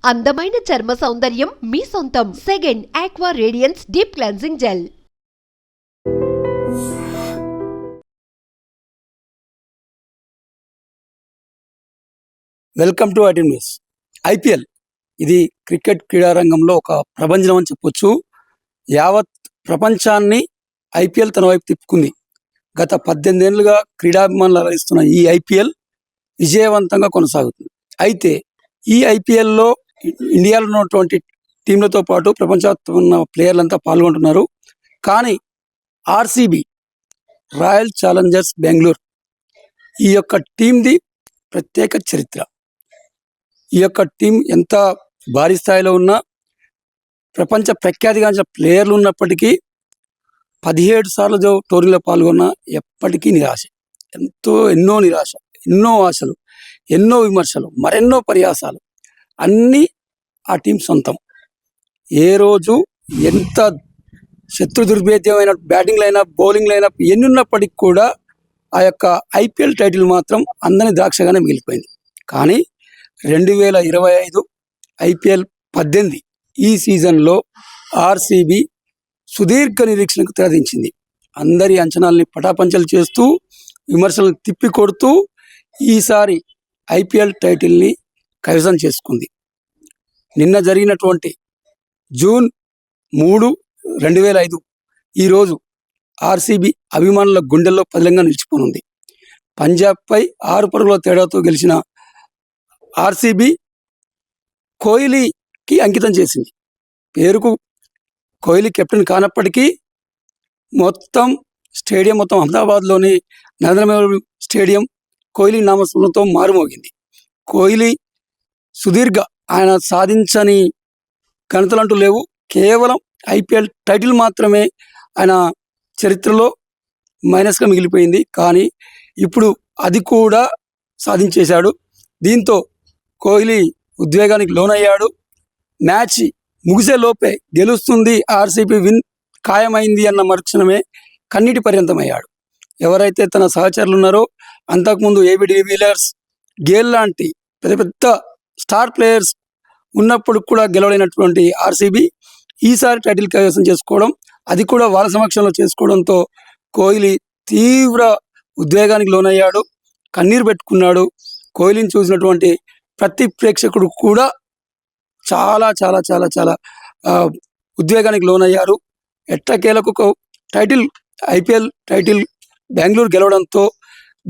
అందమైన చర్మ సౌందర్యం మీ సొంతం. Second aqua radiance deep cleansing gel. Welcome to IT news. IPL ఇది క్రికెట్ క్రీడారంగంలో ఒక ప్రభంజనం అని చెప్పొచ్చు. యావత్ ప్రపంచాన్ని ఐపీఎల్ తన వైపు తిప్పుకుంది. గత 18 ఏళ్లుగా క్రీడాభిమానులు అలరిస్తున్న ఈ ఐపీఎల్ విజయవంతంగా కొనసాగుతుంది. అయితే ఈ ఐపీఎల్లో ఇండియాలో ఉన్నటువంటి టీంలతో పాటు ప్రపంచవ్యాప్తంగా ఉన్న ప్లేయర్లంతా పాల్గొంటున్నారు. కానీ ఆర్సీబీ, రాయల్ ఛాలెంజర్స్ బెంగళూరు, ఈ యొక్క టీంది ప్రత్యేక చరిత్ర. ఈ యొక్క టీం ఎంత భారీ స్థాయిలో ఉన్నా, ప్రపంచ ప్రఖ్యాతిగాంచిన ప్లేయర్లు ఉన్నప్పటికీ 17 సార్లు టోర్నీలో పాల్గొన్న ఎప్పటికీ నిరాశ. ఎన్నో నిరాశ, ఎన్నో ఆశలు, ఎన్నో విమర్శలు, మరెన్నో పరిహాసాలు అన్నీ ఆ టీం సొంతం. ఏ రోజు ఎంత శత్రు దుర్భేద్యమైన బ్యాటింగ్లు అయినా, బౌలింగ్లు అయినా ఎన్ని ఉన్నప్పటికీ కూడా ఆ యొక్క ఐపీఎల్ టైటిల్ మాత్రం అందని ద్రాక్షగానే మిగిలిపోయింది. కానీ 2025 ఐపీఎల్ 18 ఈ సీజన్లో ఆర్సీబీ సుదీర్ఘ నిరీక్షణకు తెరదించింది. అందరి అంచనాల్ని పటాపంచలు చేస్తూ, విమర్శలను తిప్పికొడుతూ ఈసారి ఐపీఎల్ టైటిల్ని కైవసం చేసుకుంది. నిన్న జరిగినటువంటి జూన్ 3, 2005 ఈరోజు ఆర్సీబీ అభిమానుల గుండెల్లో పదిలంగా నిలిచిపోనుంది. పంజాబ్పై 6 పరుగుల తేడాతో గెలిచిన ఆర్సీబీ కోహ్లీకి అంకితం చేసింది. పేరుకు కోహ్లీ కెప్టెన్ కానప్పటికీ మొత్తం అహ్మదాబాద్లోని నరేంద్ర మోదీ స్టేడియం కోహ్లీ నామస్మరణతో మారుమోగింది. కోహ్లీ సుదీర్ఘ ఆయన సాధించని ఘనతలంటూ లేవు. కేవలం ఐపీఎల్ టైటిల్ మాత్రమే ఆయన చరిత్రలో మైనస్గా మిగిలిపోయింది. కానీ ఇప్పుడు అది కూడా సాధించేశాడు. దీంతో కోహ్లీ ఉద్వేగానికి లోనయ్యాడు. మ్యాచ్ ముగిసే లోపే గెలుస్తుంది, ఆర్సీబీ విన్ ఖాయమైంది అన్న మరుక్షణమే కన్నీటి పర్యంతమయ్యాడు. ఎవరైతే తన సహచరులు ఉన్నారో, అంతకుముందు ఏబీ డివిలియర్స్, గేల్ లాంటి పెద్ద పెద్ద స్టార్ ప్లేయర్స్ ఉన్నప్పుడు కూడా గెలవలేనటువంటి ఆర్సీబీ ఈసారి టైటిల్ కైవసం చేసుకోవడం, అది కూడా వాళ్ళ సమక్షంలో చేసుకోవడంతో కోహ్లీ తీవ్ర ఉద్వేగానికి లోనయ్యాడు, కన్నీరు పెట్టుకున్నాడు. కోహ్లీని చూసినటువంటి ప్రతి ప్రేక్షకుడు కూడా చాలా చాలా చాలా చాలా ఉద్వేగానికి లోనయ్యారు. ఎట్టకేలకు టైటిల్, ఐపీఎల్ టైటిల్ బెంగళూరు గెలవడంతో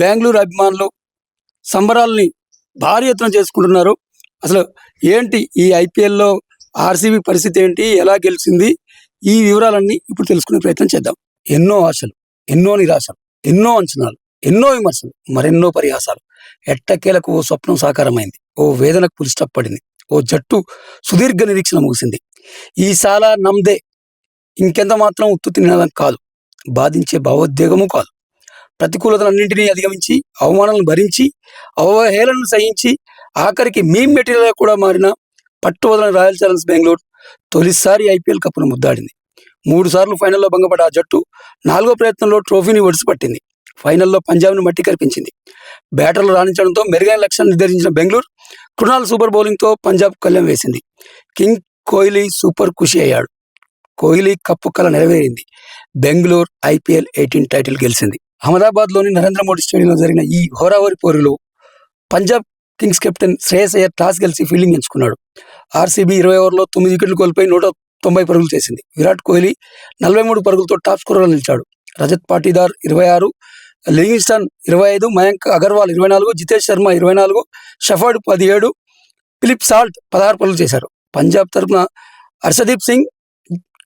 బెంగళూరు అభిమానులు సంబరాల్ని భారీ ఎత్తున చేసుకుంటున్నారు. అసలు ఏంటి ఈ ఐపీఎల్లో ఆర్సీబీ పరిస్థితి ఏంటి, ఎలా గెలిచింది, ఈ వివరాలన్నీ ఇప్పుడు తెలుసుకునే ప్రయత్నం చేద్దాం. ఎన్నో ఆశలు, ఎన్నో నిరాశలు, ఎన్నో అంచనాలు, ఎన్నో విమర్శలు, మరెన్నో పరిహాసాలు. ఎట్టకేలకు ఓ స్వప్నం సాకారమైంది. ఓ వేదనకు పులి స్టాప్ పడింది. ఓ జట్టు సుదీర్ఘ నిరీక్షణ ముగిసింది. ఈ సాలా నమ్దే ఇంకెంత మాత్రం ఉత్తుత్తి నినాదం కాదు, బాధించే భావోద్వేగము కాదు. ప్రతికూలతలన్నింటినీ అధిగమించి, అవమానాలను భరించి, అవహేళనను సహించి, ఆఖరికి మీమ్ మెటీరియల్ కూడా మారిన పట్టువదలని రాయల్ ఛాలెంజర్స్ బెంగళూరు తొలిసారి ఐపీఎల్ కప్పును ముద్దాడింది. 3 సార్లు ఫైనల్లో భంగపడ్డ ఆ జట్టు 4వ ప్రయత్నంలో ట్రోఫీని ఒడిసిపట్టింది. ఫైనల్లో పంజాబ్ను మట్టి కరిపించింది. బ్యాటర్లు రాణించడంతో మెరుగైన లక్ష్యాన్ని నిర్దేశించిన బెంగళూరు కృణాల్ సూపర్ బౌలింగ్తో పంజాబ్ కళ్యం వేసింది. కింగ్ కోహ్లీ సూపర్ ఖుషి అయ్యాడు. కోహ్లీ కప్పు కల నెరవేరింది. బెంగళూరు ఐపీఎల్ 18 టైటిల్ గెలిచింది. అహ్మదాబాద్లోని నరేంద్ర మోదీ స్టేడియంలో జరిగిన ఈ హోరాహోరీ పోరులో Punjab Kings captain Shreyas Iyer toss గెలిచి ఫీల్డింగ్ ఎంచుకున్నాడు. ఆర్సీబీ 20 ఓవర్లో 9 వికెట్లు కోల్పోయి 190 పరుగులు చేసింది. విరాట్ కోహ్లీ 43 పరుగులతో టాప్ స్కోరర్గా నిలిచాడు. Rajat Patidar 26, Livingstone 25, Mayank Agarwal 24, Jitesh Sharma 24, Shepherd 17, Philip Salt 16 పరుగులు చేశారు. పంజాబ్ తరఫున హర్షదీప్ సింగ్,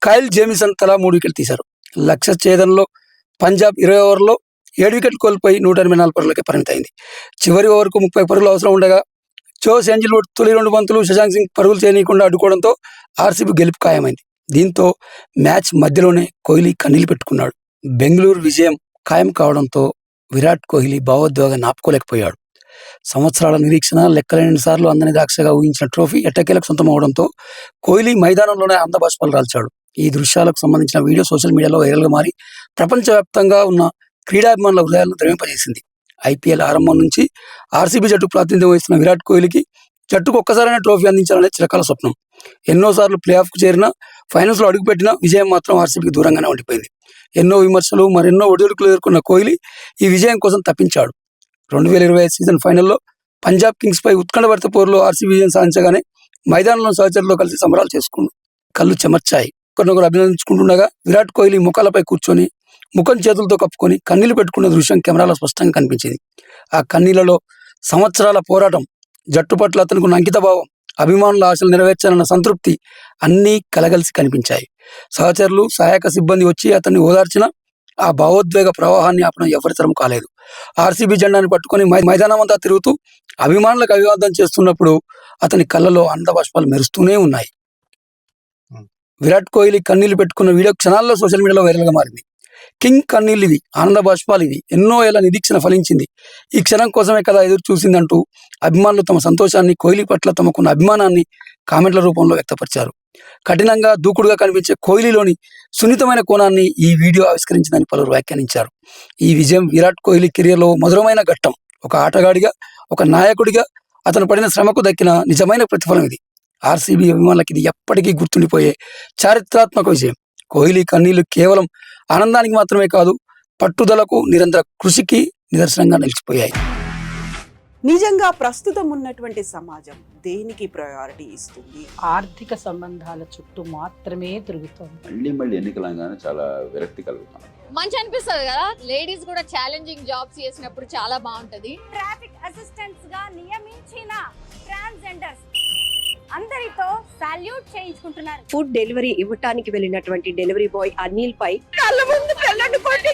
కైల్ జేమిసన్ తలా 3 వికెట్లు తీశారు. లక్ష్య ఛేదనలో పంజాబ్ 20 ఓవర్లో 7 వికెట్లు కోల్పోయి 184 పరుగులకే పరిమితమైంది. చివరి ఓవర్కు 30 పరుగులు అవసరం ఉండగా జోస్ ఏంజల్వుడ్ తొలి 2 బంతులు శశాంక్ సింగ్ పరుగులు చేయనీయకుండా అడ్డుకోవడంతో ఆర్సీబీ గెలుపు ఖాయమైంది. దీంతో మ్యాచ్ మధ్యలోనే కోహ్లీ కన్నీళ్లు పెట్టుకున్నాడు. బెంగళూరు విజయం ఖాయం కావడంతో విరాట్ కోహ్లీ భావోద్వేగాన్ని ఆపుకోలేకపోయాడు. సంవత్సరాల నిరీక్షణ, లెక్కలేని సార్లు అందని ద్రాక్షగా ఊహించిన ట్రోఫీ ఎట్టకేలకు సొంతం అవడంతో కోహ్లీ మైదానంలోనే ఆనందబాష్పాలు రాల్చాడు. ఈ దృశ్యాలకు సంబంధించిన వీడియో సోషల్ మీడియాలో వైరల్గా మారి ప్రపంచవ్యాప్తంగా ఉన్న క్రీడాభిమానుల హృదయాలను ద్రవింపజేసింది. ఐపీఎల్ ఆరంభం నుంచి ఆర్సీబీ జట్టు ప్రాతినిధ్యం వహిస్తున్న విరాట్ కోహ్లీకి జట్టుకు ఒక్కసారైనా ట్రోఫీ అందించాలనేది చిరకాల స్వప్నం. ఎన్నోసార్లు ప్లే ఆఫ్కు చేరినా ఫైనల్స్లో అడుగుపెట్టిన విజయం మాత్రం ఆర్సీబీకి దూరంగానే ఉండిపోయింది. ఎన్నో విమర్శలు మరెన్నో ఒడిదుడుకులు ఎదుర్కొన్న కోహ్లీ ఈ విజయం కోసం తప్పించాడు. 2025 సీజన్ ఫైనల్లో పంజాబ్ కింగ్స్పై ఉత్కంఠభరిత పోరులో ఆర్సీబీ విజయం సాధించగానే మైదానంలో సహచరులతో కలిసి సంబరాలు చేసుకున్నాడు. కళ్ళు చెమర్చాయి. ఒకరినొకరు అభినందించుకుంటుండగా విరాట్ కోహ్లీ ముఖాలపై కూర్చొని ముఖం చేతులతో కప్పుకొని కన్నీళ్లు పెట్టుకున్న దృశ్యం కెమెరాలో స్పష్టంగా కనిపించింది. ఆ కన్నీళ్లలో సంవత్సరాల పోరాటం, జట్టు పట్ల అతనికి అంకిత భావం, అభిమానుల ఆశలు నెరవేర్చాలన్న సంతృప్తి అన్నీ కలగలిసి కనిపించాయి. సహచరులు, సహాయక సిబ్బంది వచ్చి అతన్ని ఓదార్చిన ఆ భావోద్వేగ ప్రవాహాన్ని ఆపడం ఎవరితరం కాలేదు. ఆర్సీబీ జెండాను పట్టుకొని మైదానం అంతా తిరుగుతూ అభిమానులకు అభివాదం చేస్తున్నప్పుడు అతని కళ్ళలో ఆనంద బాష్పాలు మెరుస్తూనే ఉన్నాయి. విరాట్ కోహ్లీ కన్నీళ్లు పెట్టుకున్న వీడియో క్షణాల్లో సోషల్ మీడియాలో వైరల్గా మారింది. కింగ్ కన్నీళ్ళు ఇవి, ఆనంద బాష్పాలు ఇవి, ఎన్నో ఏళ్ల నిరీక్షణ ఫలించింది, ఈ క్షణం కోసమే కదా ఎదురు చూసిందంటూ అభిమానులు తమ సంతోషాన్ని, కోహ్లీ పట్ల తమకున్న అభిమానాన్ని కామెంట్ల రూపంలో వ్యక్తపరిచారు. కఠినంగా దూకుడుగా కనిపించే కోహ్లీలోని సున్నితమైన కోణాన్ని ఈ వీడియో ఆవిష్కరించిందని పలువురు వ్యాఖ్యానించారు. ఈ విజయం విరాట్ కోహ్లీ కెరియర్లో మధురమైన ఘట్టం. ఒక ఆటగాడిగా, ఒక నాయకుడిగా అతను పడిన శ్రమకు దక్కిన నిజమైన ప్రతిఫలం ఇది. ఆర్సీబీ అభిమానులకు ఇది ఎప్పటికీ గుర్తుండిపోయే చారిత్రాత్మక విజయం. కోహ్లీ కన్నీళ్లు కేవలం ఆనందానికి మాత్రమే కాదు, పట్టుదలకు, నిరంతర కృషికి నిదర్శనంగా నిలిచిపోయాయి. నిజంగా ప్రస్తుతం ఉన్నటువంటి సమాజం దేనికి ప్రయారిటీ ఇస్తుంది? ఆర్థిక సంబంధాల చుట్టూ మాత్రమే తిరుగుతోంది. మళ్ళీ ఎన్నికలంగానే చాలా విరక్తి కలుగుతాం. మంచి అనిపిస్తుంది కదా, లేడీస్ కూడా ఛాలెంజింగ్ జాబ్స్ చేసినప్పుడు చాలా బాగుంటది. ట్రాఫిక్ అసిస్టెంట్స్ గా నియమించిన ట్రాన్స్జెండర్స్ అందరితో సాల్యూట్ చేయించుకుంటున్నారు. ఫుడ్ డెలివరీ ఇవ్వటానికి వెళ్ళినటువంటి డెలివరీ బాయ్ అనిల్ పై కళ్ళ ముందు పిల్లల్ని కొట్టి